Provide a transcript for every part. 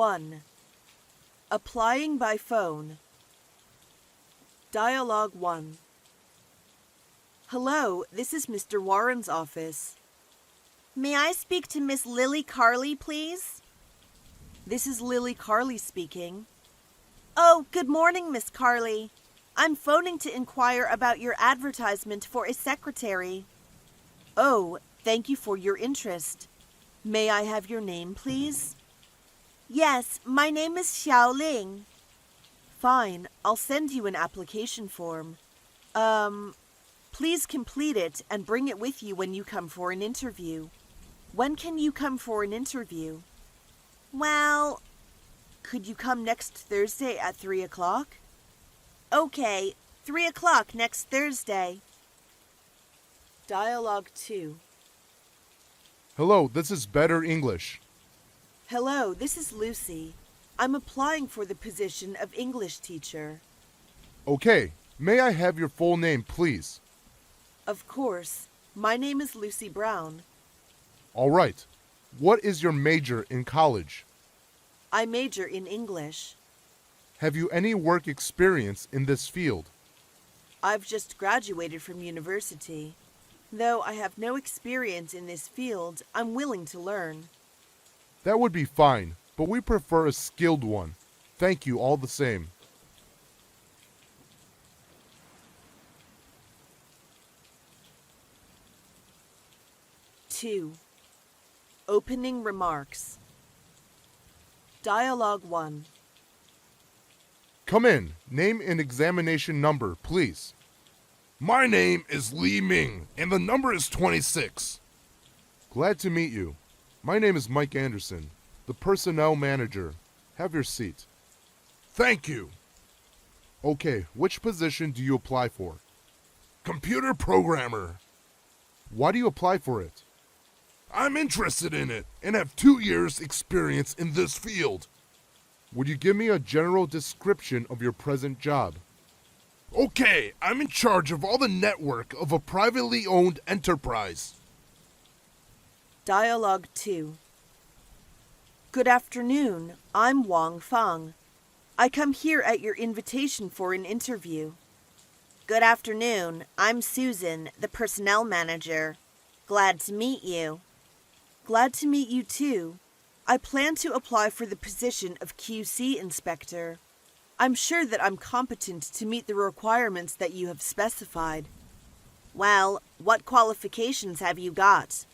1. Applying by phone. Dialogue 1. Hello, this is Mr. Warren's office. May I speak to Miss Lily Carley, please? This is Lily Carley speaking. Oh, good morning, Miss Carley. I'm phoning to inquire about your advertisement for a secretary. Oh, thank you for your interest. May I have your name, please? Yes, my name is Xiaoling. Fine, I'll send you an application form. Please complete it and bring it with you when you come for an interview. When can you come for an interview? Well, could you come next Thursday at 3 o'clock? Okay, 3 o'clock next Thursday. Dialogue 2. Hello, this is Better English. Hello, this is Lucy. I'm applying for the position of English teacher. Okay, may I have your full name, please? Of course. My name is Lucy Brown. All right. What is your major in college? I major in English. Have you any work experience in this field? I've just graduated from university. Though I have no experience in this field, I'm willing to learn. That would be fine, but we prefer a skilled one. Thank you all the same. Two. Opening remarks. Dialogue 1. Come in. Name and examination number, please. My name is Li Ming, and the number is 26. Glad to meet you. My name is Mike Anderson, the personnel manager. Have your seat. Thank you. Okay, which position do you apply for? Computer programmer. Why do you apply for it? I'm interested in it and have 2 years experience in this field. Would you give me a general description of your present job? Okay, I'm in charge of all the network of a privately owned enterprise. Dialogue 2. Good afternoon. I'm Wang Fang. I come here at your invitation for an interview. Good afternoon. I'm Susan, the personnel manager. Glad to meet you. Glad to meet you too. I plan to apply for the position of QC inspector. I'm sure that I'm competent to meet the requirements that you have specified. Well, what qualifications have you got?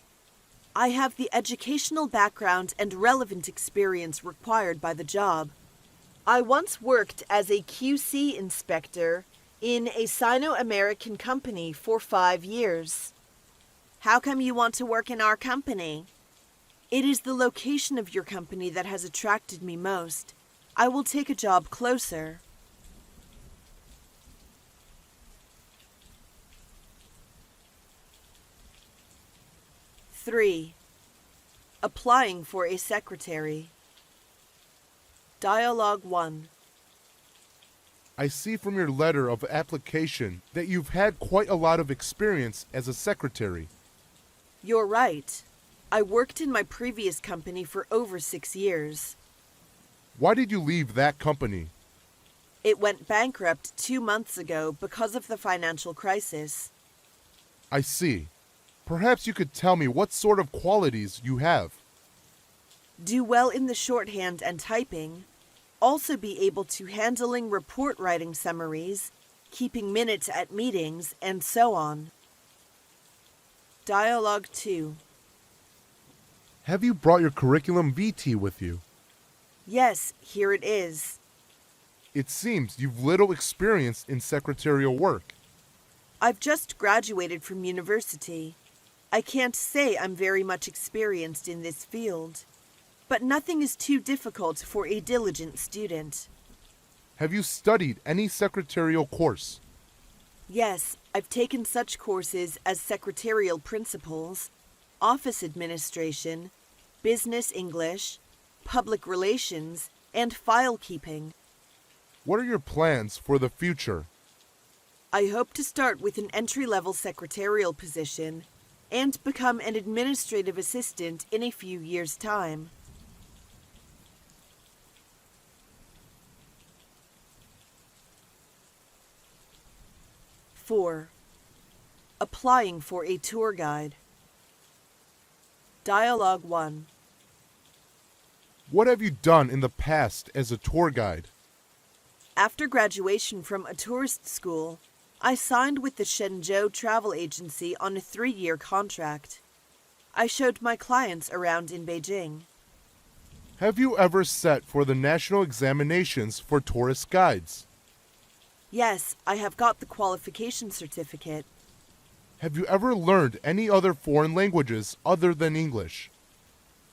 I have the educational background and relevant experience required by the job. I once worked as a QC inspector in a Sino-American company for 5 years. How come you want to work in our company? It is the location of your company that has attracted me most. I will take a job closer. Three. Applying for a secretary. Dialogue 1. I see from your letter of application that you've had quite a lot of experience as a secretary. You're right. I worked in my previous company for over 6 years. Why did you leave that company? It went bankrupt 2 months ago because of the financial crisis. I see. Perhaps you could tell me what sort of qualities you have. Do well in the shorthand and typing. Also be able to handling report writing summaries, keeping minutes at meetings, and so on. Dialogue 2. Have you brought your curriculum vitae with you? Yes, here it is. It seems you've little experience in secretarial work. I've just graduated from university. I can't say I'm very much experienced in this field, but nothing is too difficult for a diligent student. Have you studied any secretarial course? Yes, I've taken such courses as secretarial principles, office administration, business English, public relations, and file keeping. What are your plans for the future? I hope to start with an entry-level secretarial position and become an administrative assistant in a few years' time. 4. Applying for a tour guide. Dialogue 1. What have you done in the past as a tour guide? After graduation from a tourist school, I signed with the Shenzhou travel agency on a 3-year contract. I showed my clients around in Beijing. Have you ever sat for the national examinations for tourist guides? Yes, I have got the qualification certificate. Have you ever learned any other foreign languages other than English?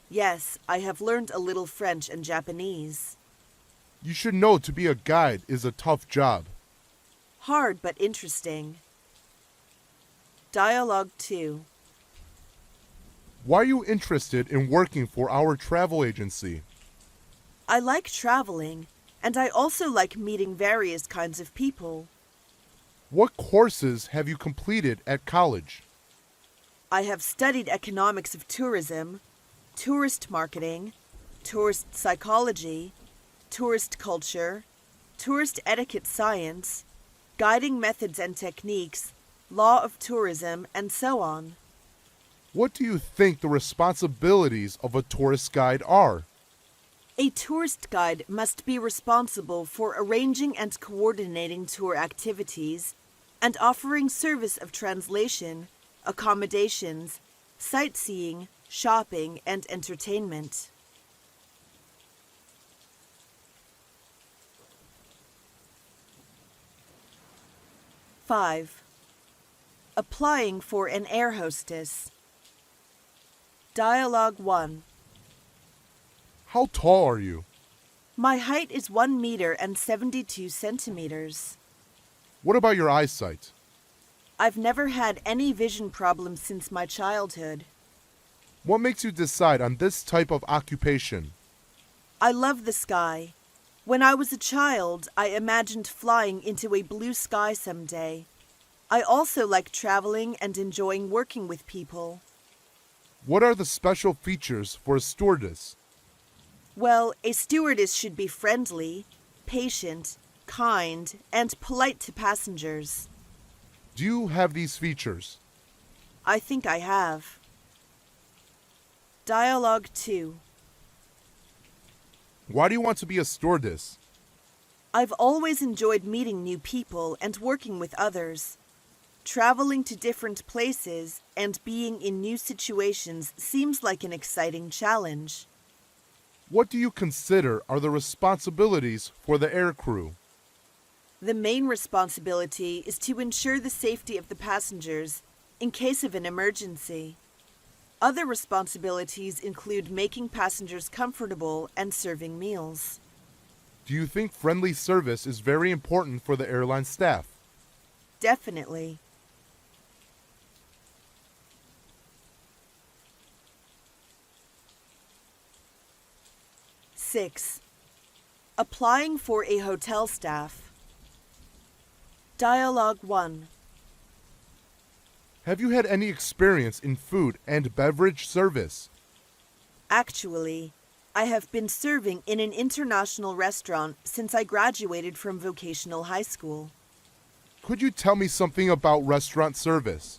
Yes, I have learned a little French and Japanese. You should know to be a guide is a tough job. Hard but interesting. Dialogue 2. Why are you interested in working for our travel agency? I like traveling, and I also like meeting various kinds of people. What courses have you completed at college? I have studied economics of tourism, tourist marketing, tourist psychology, tourist culture, tourist etiquette science, guiding methods and techniques, law of tourism, and so on. What do you think the responsibilities of a tourist guide are? A tourist guide must be responsible for arranging and coordinating tour activities and offering service of translation, accommodations, sightseeing, shopping, and entertainment. Five. Applying for an air hostess. Dialogue 1. How tall are you? My height is 1 meter and 72 centimeters. What about your eyesight? I've never had any vision problems since my childhood. What makes you decide on this type of occupation? I love the sky. When I was a child, I imagined flying into a blue sky someday. I also like traveling and enjoying working with people. What are the special features for a stewardess? Well, a stewardess should be friendly, patient, kind, and polite to passengers. Do you have these features? I think I have. Dialogue 2. Why do you want to be a stewardess? I've always enjoyed meeting new people and working with others. Traveling to different places and being in new situations seems like an exciting challenge. What do you consider are the responsibilities for the aircrew? The main responsibility is to ensure the safety of the passengers in case of an emergency. Other responsibilities include making passengers comfortable and serving meals. Do you think friendly service is very important for the airline staff? Definitely. Six. Applying for a hotel staff. Dialogue 1. Have you had any experience in food and beverage service? Actually, I have been serving in an international restaurant since I graduated from vocational high school. Could you tell me something about restaurant service?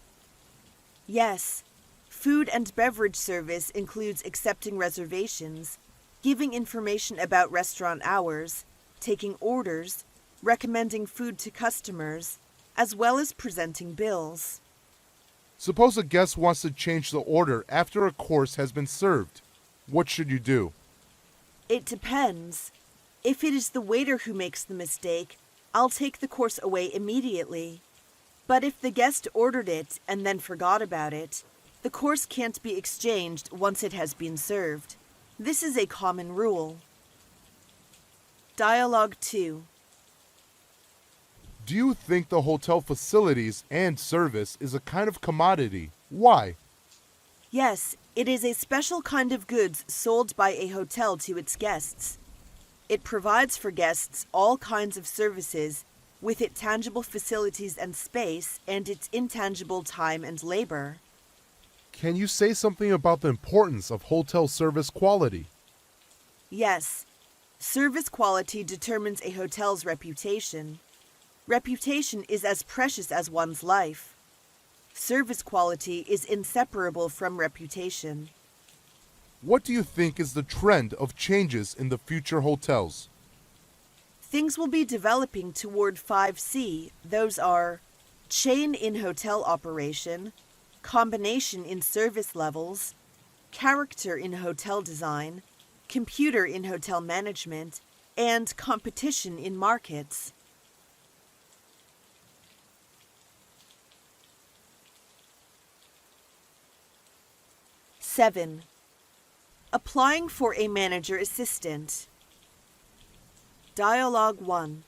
Yes. Food and beverage service includes accepting reservations, giving information about restaurant hours, taking orders, recommending food to customers, as well as presenting bills. Suppose a guest wants to change the order after a course has been served. What should you do? It depends. If it is the waiter who makes the mistake, I'll take the course away immediately. But if the guest ordered it and then forgot about it, the course can't be exchanged once it has been served. This is a common rule. Dialogue 2. Do you think the hotel facilities and service is a kind of commodity? Why? Yes, it is a special kind of goods sold by a hotel to its guests. It provides for guests all kinds of services, with its tangible facilities and space and its intangible time and labor. Can you say something about the importance of hotel service quality? Yes, service quality determines a hotel's reputation. Reputation is as precious as one's life. Service quality is inseparable from reputation. What do you think is the trend of changes in the future hotels? Things will be developing toward 5C. Those are chain in hotel operation, combination in service levels, character in hotel design, computer in hotel management, and competition in markets. 7. Applying for a manager assistant. Dialogue 1.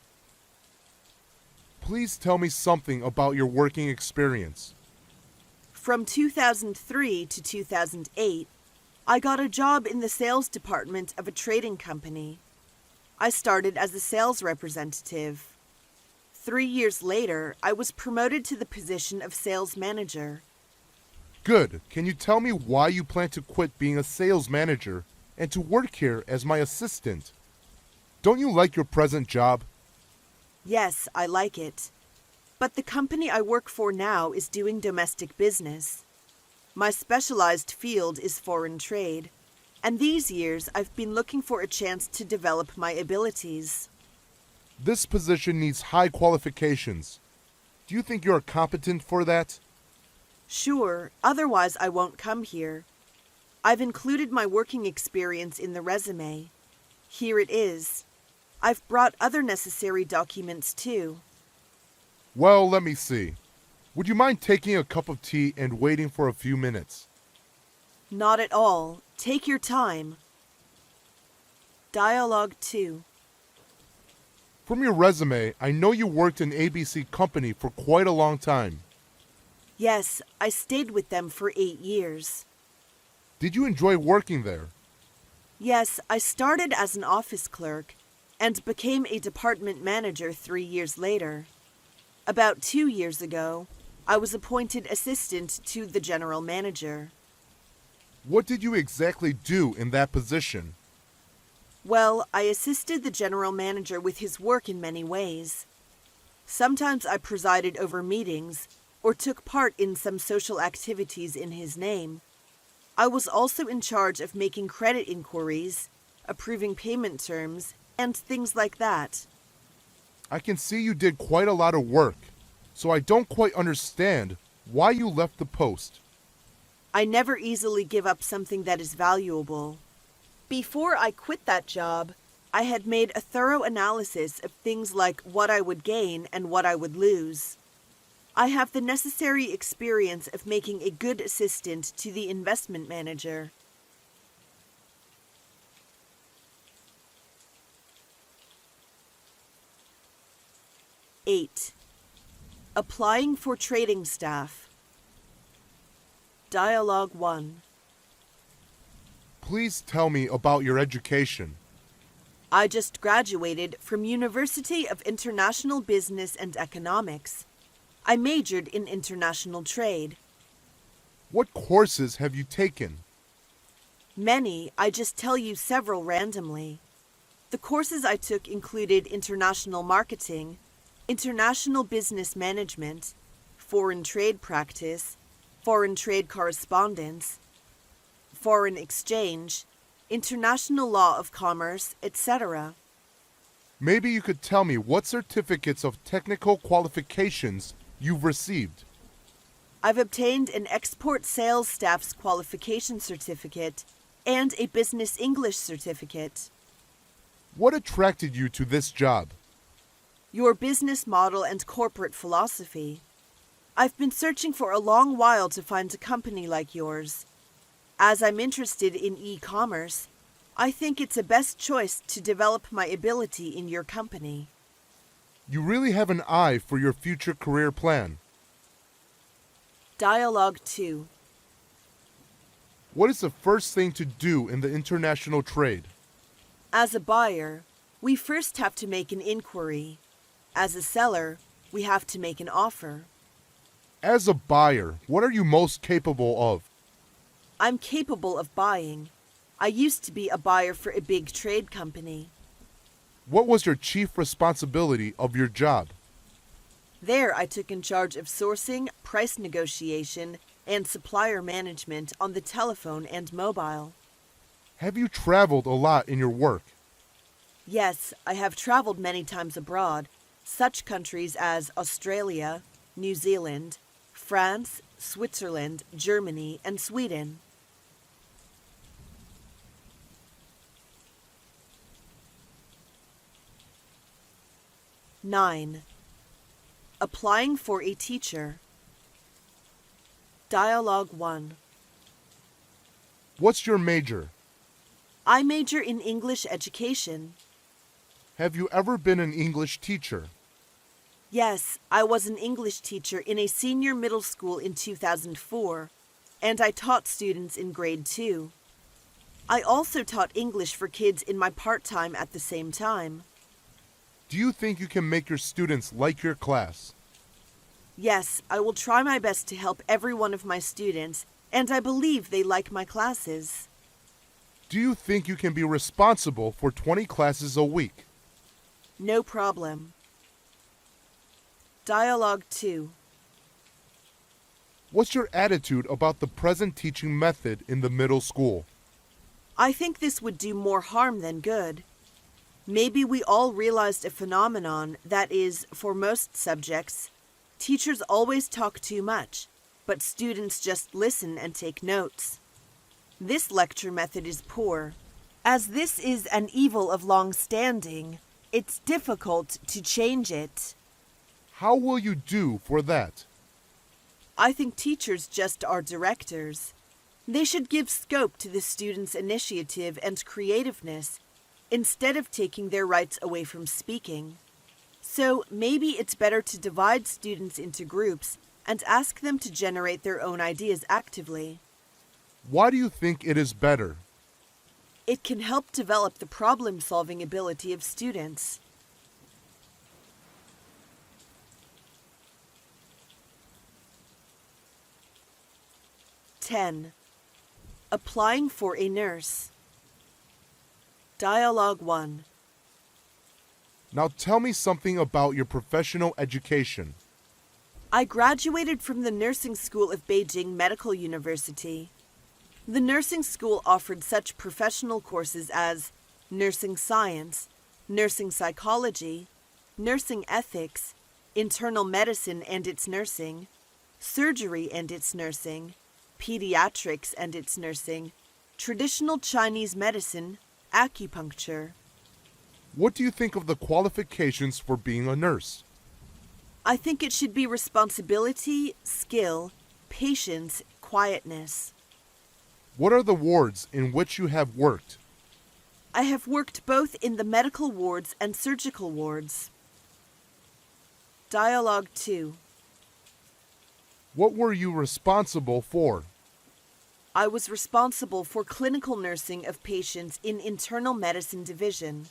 Please tell me something about your working experience. From 2003 to 2008, I got a job in the sales department of a trading company. I started as a sales representative. 3 years later, I was promoted to the position of sales manager. Good. Can you tell me why you plan to quit being a sales manager and to work here as my assistant? Don't you like your present job? Yes, I like it. But the company I work for now is doing domestic business. My specialized field is foreign trade, and these years I've been looking for a chance to develop my abilities. This position needs high qualifications. Do you think you're competent for that? Sure, otherwise I won't come here. I've included my working experience in the resume. Here it is. I've brought other necessary documents too. Well, let me see. Would you mind taking a cup of tea and waiting for a few minutes? Not at all. Take your time. Dialogue 2. From your resume, I know you worked in ABC Company for quite a long time. Yes, I stayed with them for 8 years. Did you enjoy working there? Yes, I started as an office clerk and became a department manager 3 years later. About 2 years ago, I was appointed assistant to the general manager. What did you exactly do in that position? Well, I assisted the general manager with his work in many ways. Sometimes I presided over meetings or took part in some social activities in his name. I was also in charge of making credit inquiries, approving payment terms, and things like that. I can see you did quite a lot of work, so I don't quite understand why you left the post. I never easily give up something that is valuable. Before I quit that job, I had made a thorough analysis of things like what I would gain and what I would lose. I have the necessary experience of making a good assistant to the investment manager. Eight. Applying for trading staff. Dialogue 1. Please tell me about your education. I just graduated from University of International Business and Economics. I majored in international trade. What courses have you taken? Many, I just tell you several randomly. The courses I took included international marketing, international business management, foreign trade practice, foreign trade correspondence, foreign exchange, international law of commerce, etc. Maybe you could tell me what certificates of technical qualifications you've received. I've obtained an export sales staff's qualification certificate and a business English certificate. What attracted you to this job? Your business model and corporate philosophy. I've been searching for a long while to find a company like yours. As I'm interested in e-commerce, I think it's a best choice to develop my ability in your company. You really have an eye for your future career plan. Dialogue 2. What is the first thing to do in the international trade? As a buyer, we first have to make an inquiry. As a seller, we have to make an offer. As a buyer, what are you most capable of? I'm capable of buying. I used to be a buyer for a big trade company. What was your chief responsibility of your job? There, I took in charge of sourcing, price negotiation, and supplier management on the telephone and mobile. Have you traveled a lot in your work? Yes, I have traveled many times abroad, such countries as Australia, New Zealand, France, Switzerland, Germany, and Sweden. 9. Applying for a teacher. Dialogue 1. What's your major? I major in English education. Have you ever been an English teacher? Yes, I was an English teacher in a senior middle school in 2004, and I taught students in grade 2. I also taught English for kids in my part-time at the same time. Do you think you can make your students like your class? Yes, I will try my best to help every one of my students, and I believe they like my classes. Do you think you can be responsible for 20 classes a week? No problem. Dialogue 2. What's your attitude about the present teaching method in the middle school? I think this would do more harm than good. Maybe we all realized a phenomenon that is, for most subjects, teachers always talk too much, but students just listen and take notes. This lecture method is poor. As this is an evil of long standing, it's difficult to change it. How will you do for that? I think teachers just are directors. They should give scope to the students' initiative and creativeness instead of taking their rights away from speaking. So maybe it's better to divide students into groups and ask them to generate their own ideas actively. Why do you think it is better? It can help develop the problem-solving ability of students. (10) Applying for a nurse. Dialogue 1. Now tell me something about your professional education. I graduated from the nursing school of Beijing Medical University. The nursing school offered such professional courses as nursing science, nursing psychology, nursing ethics, internal medicine and its nursing, surgery and its nursing, pediatrics and its nursing, traditional Chinese medicine, acupuncture. What do you think of the qualifications for being a nurse? I think it should be responsibility, skill, patience, quietness. What are the wards in which you have worked? I have worked both in the medical wards and surgical wards. Dialogue 2. What were you responsible for? I was responsible for clinical nursing of patients in internal medicine division.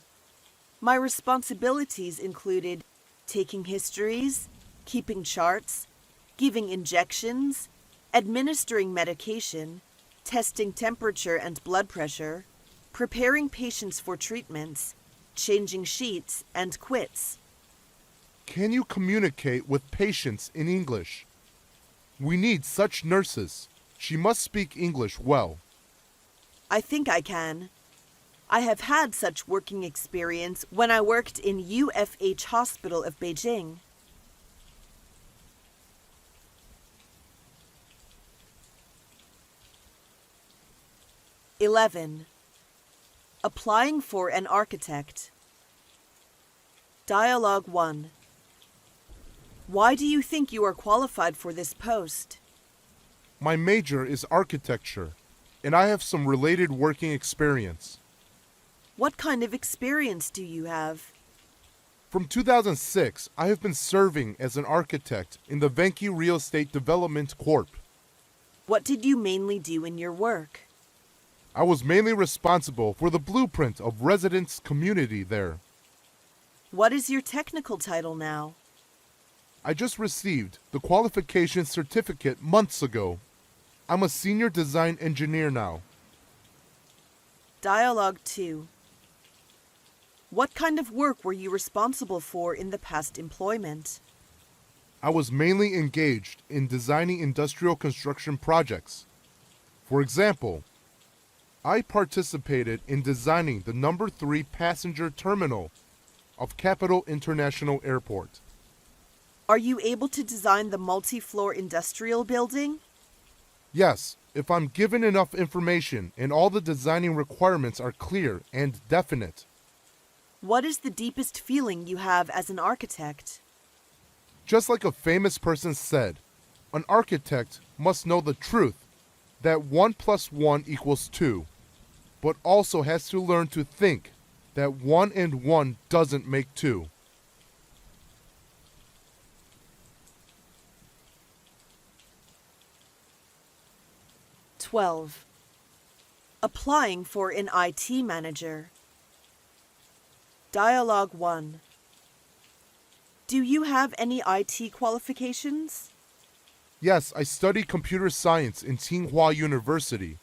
My responsibilities included taking histories, keeping charts, giving injections, administering medication, testing temperature and blood pressure, preparing patients for treatments, changing sheets, and quits. Can you communicate with patients in English? We need such nurses. She must speak English well. I think I can. I have had such working experience when I worked in UFH Hospital of Beijing. (11) Applying for an architect. Dialogue 1. Why do you think you are qualified for this post? My major is architecture, and I have some related working experience. What kind of experience do you have? From 2006, I have been serving as an architect in the Venki Real Estate Development Corp. What did you mainly do in your work? I was mainly responsible for the blueprint of residents' community there. What is your technical title now? I just received the qualification certificate months ago. I'm a senior design engineer now. Dialogue 2. What kind of work were you responsible for in the past employment? I was mainly engaged in designing industrial construction projects. For example, I participated in designing the number 3 passenger terminal of Capital International Airport. Are you able to design the multi-floor industrial building? Yes, if I'm given enough information and all the designing requirements are clear and definite. What is the deepest feeling you have as an architect? Just like a famous person said, an architect must know the truth that 1 + 1 = 2, but also has to learn to think that 1 and 1 doesn't make 2. Applying for an IT manager. Dialogue 1. Do you have any IT qualifications? Yes, I studied computer science in Tsinghua University,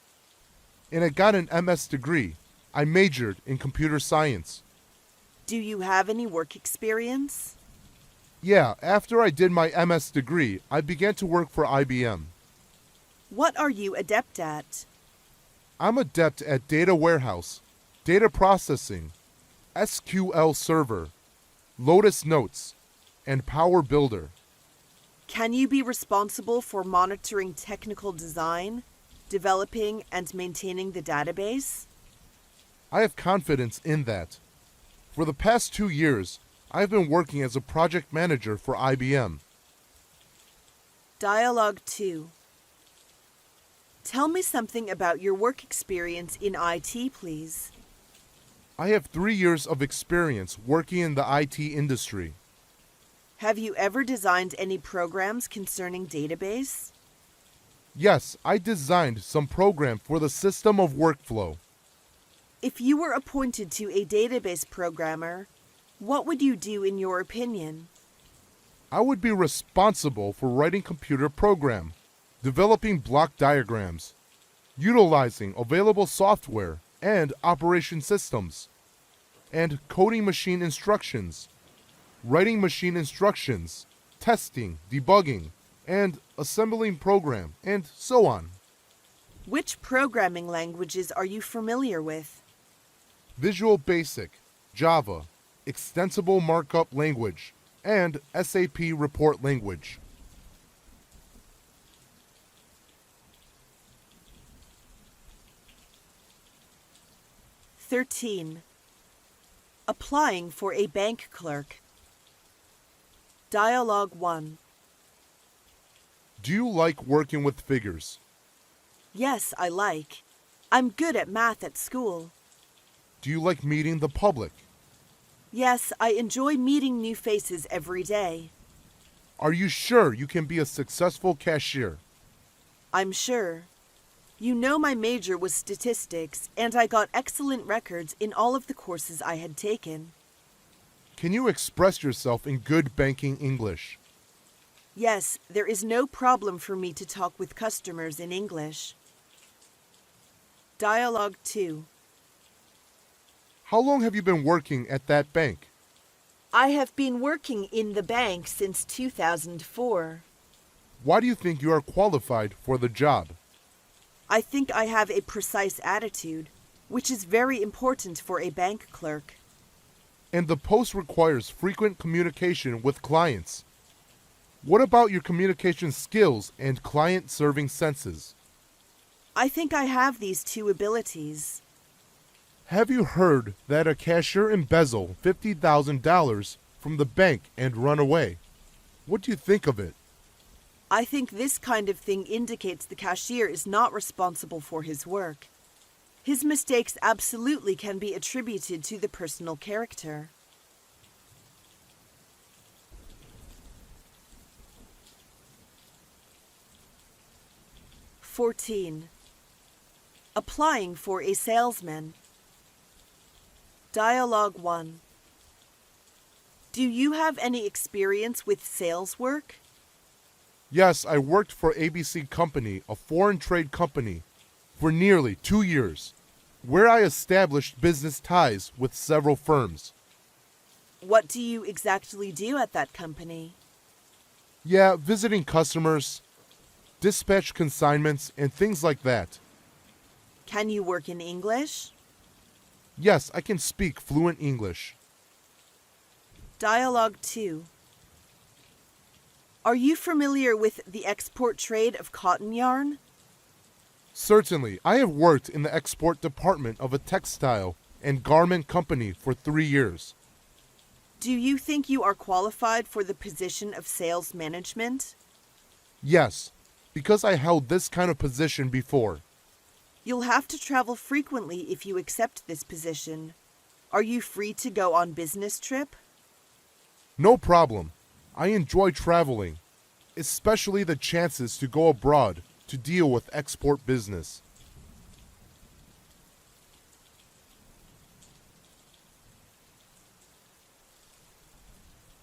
and I got an MS degree. I majored in computer science. Do you have any work experience? Yeah, after I did my MS degree, I began to work for IBM. What are you adept at? I'm adept at data warehouse, data processing, SQL Server, Lotus Notes, and Power Builder. Can you be responsible for monitoring technical design, developing and maintaining the database? I have confidence in that. For the past 2 years, I've been working as a project manager for IBM. Dialogue 2. Tell me something about your work experience in IT, please. I have 3 years of experience working in the IT industry. Have you ever designed any programs concerning database? Yes, I designed some program for the system of workflow. If you were appointed to a database programmer, what would you do in your opinion? I would be responsible for writing computer program, developing block diagrams, utilizing available software and operation systems, and coding machine instructions, writing machine instructions, testing, debugging, and assembling program, and so on. Which programming languages are you familiar with? Visual Basic, Java, Extensible Markup Language, and SAP Report Language. Applying for a bank clerk. Dialogue 1. Do you like working with figures? Yes, I like. I'm good at math at school. Do you like meeting the public? Yes, I enjoy meeting new faces every day. Are you sure you can be a successful cashier? I'm sure. You know my major was statistics, and I got excellent records in all of the courses I had taken. Can you express yourself in good banking English? Yes, there is no problem for me to talk with customers in English. Dialogue 2. How long have you been working at that bank? I have been working in the bank since 2004. Why do you think you are qualified for the job? I think I have a precise attitude, which is very important for a bank clerk. And the post requires frequent communication with clients. What about your communication skills and client-serving senses? I think I have these two abilities. Have you heard that a cashier embezzled $50,000 from the bank and run away? What do you think of it? I think this kind of thing indicates the cashier is not responsible for his work. His mistakes absolutely can be attributed to the personal character. Applying for a salesman. Dialogue 1. Do you have any experience with sales work? Yes, I worked for ABC Company, a foreign trade company, for nearly 2 years, where I established business ties with several firms. What do you exactly do at that company? Yeah, visiting customers, dispatch consignments, and things like that. Can you work in English? Yes, I can speak fluent English. Dialogue 2. Are you familiar with the export trade of cotton yarn? Certainly, I have worked in the export department of a textile and garment company for 3 years. Do you think you are qualified for the position of sales management? Yes, because I held this kind of position before. You'll have to travel frequently if you accept this position. Are you free to go on business trip? No problem. I enjoy traveling, especially the chances to go abroad to deal with export business.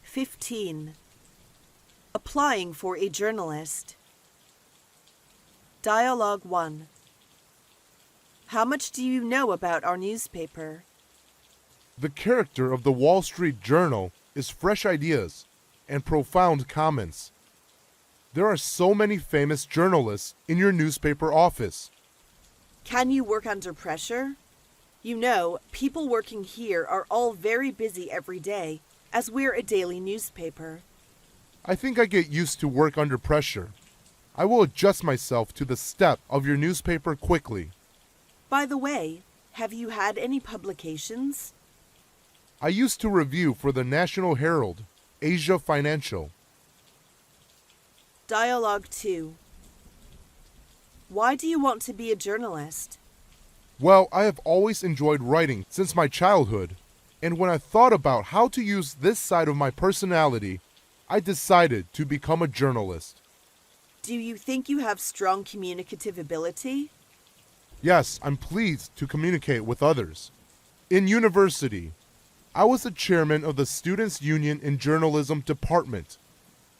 (15) Applying for a journalist. Dialogue 1. How much do you know about our newspaper? The character of the Wall Street Journal is fresh ideas and profound comments. There are so many famous journalists in your newspaper office. Can you work under pressure? You know, people working here are all very busy every day, as we're a daily newspaper. I think I get used to work under pressure. I will adjust myself to the step of your newspaper quickly. By the way, have you had any publications? I used to review for the National Herald, Asia Financial. Dialogue 2. Why do you want to be a journalist? Well, I have always enjoyed writing since my childhood, and when I thought about how to use this side of my personality, I decided to become a journalist. Do you think you have strong communicative ability? Yes, I'm pleased to communicate with others. In university, I was the chairman of the Students' Union in Journalism Department,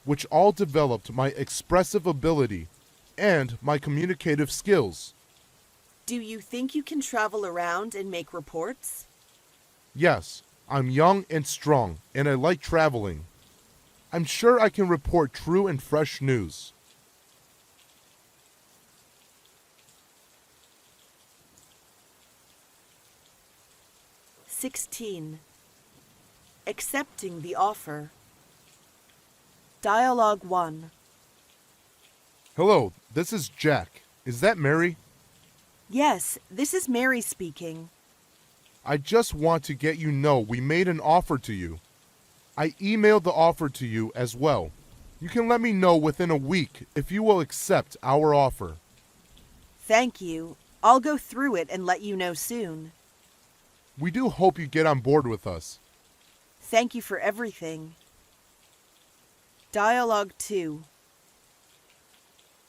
which all developed my expressive ability and my communicative skills. Do you think you can travel around and make reports? Yes, I'm young and strong, and I like traveling. I'm sure I can report true and fresh news. (16) Accepting the offer. Dialogue 1. Hello, this is Jack. Is that Mary? Yes, this is Mary speaking. I just want to get you know we made an offer to you. I emailed the offer to you as well. You can let me know within a week if you will accept our offer. Thank you. I'll go through it and let you know soon. We do hope you get on board with us. Thank you for everything. Dialogue 2.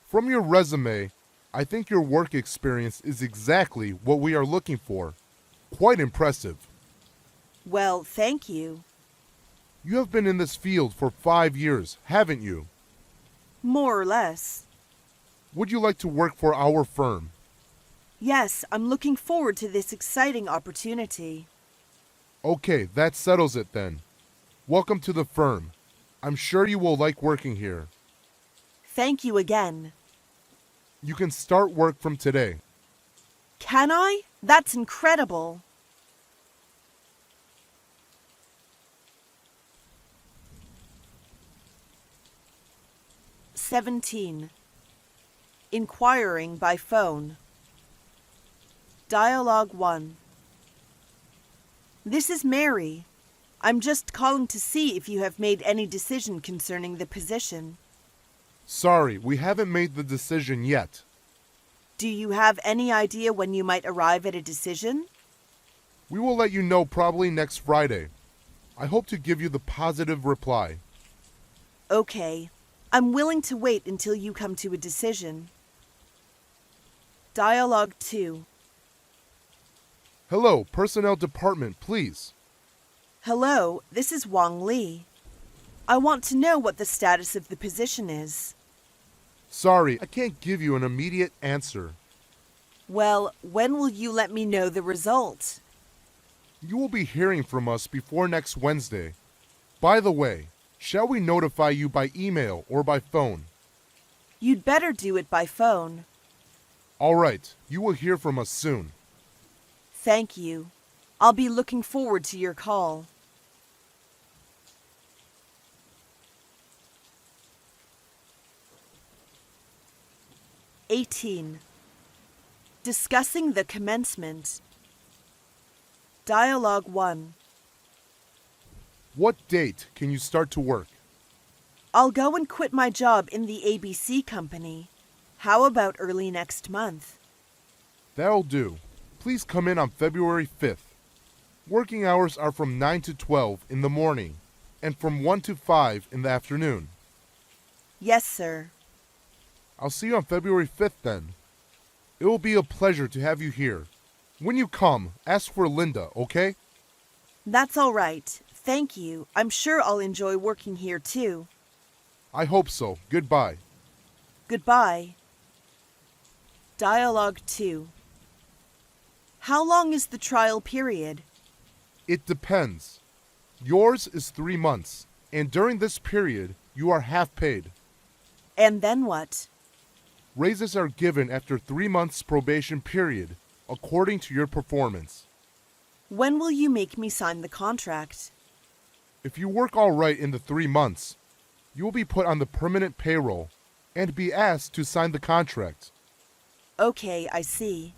From your resume, I think your work experience is exactly what we are looking for. Quite impressive. Well, thank you. You have been in this field for 5 years, haven't you? More or less. Would you like to work for our firm? Yes, I'm looking forward to this exciting opportunity. Okay, that settles it then. Welcome to the firm. I'm sure you will like working here. Thank you again. You can start work from today. Can I? That's incredible. (17) Inquiring by phone. Dialogue 1. This is Mary. I'm just calling to see if you have made any decision concerning the position. Sorry, we haven't made the decision yet. Do you have any idea when you might arrive at a decision? We will let you know probably next Friday. I hope to give you the positive reply. Okay. I'm willing to wait until you come to a decision. Dialogue 2. Hello, Personnel Department, please. Hello, this is Wang Li. I want to know what the status of the position is. Sorry, I can't give you an immediate answer. Well, when will you let me know the result? You will be hearing from us before next Wednesday. By the way, Shall we notify you by email or by phone? You'd better do it by phone. All right, you will hear from us soon. Thank you. I'll be looking forward to your call. Discussing the commencement. Dialogue 1. What date can you start to work? I'll go and quit my job in the ABC company. How about early next month? That'll do. Please come in on February 5th. Working hours are from 9 to 12 in the morning and from 1 to 5 in the afternoon. Yes, sir. I'll see you on February 5th then. It will be a pleasure to have you here. When you come, ask for Linda, okay? That's all right. Thank you. I'm sure I'll enjoy working here too. I hope so. Goodbye. Goodbye. Dialogue 2. How long is the trial period? It depends. Yours is 3 months, and during this period, you are half paid. And then what? Raises are given after 3 months probation period, according to your performance. When will you make me sign the contract? If you work all right in the 3 months, you will be put on the permanent payroll and be asked to sign the contract. Okay, I see.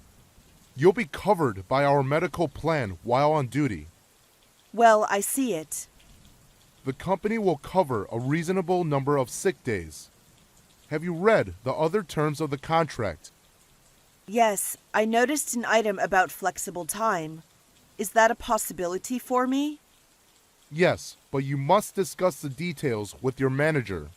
You'll be covered by our medical plan while on duty. Well, I see it. The company will cover a reasonable number of sick days. Have you read the other terms of the contract? Yes, I noticed an item about flexible time. Is that a possibility for me? Yes, but you must discuss the details with your manager.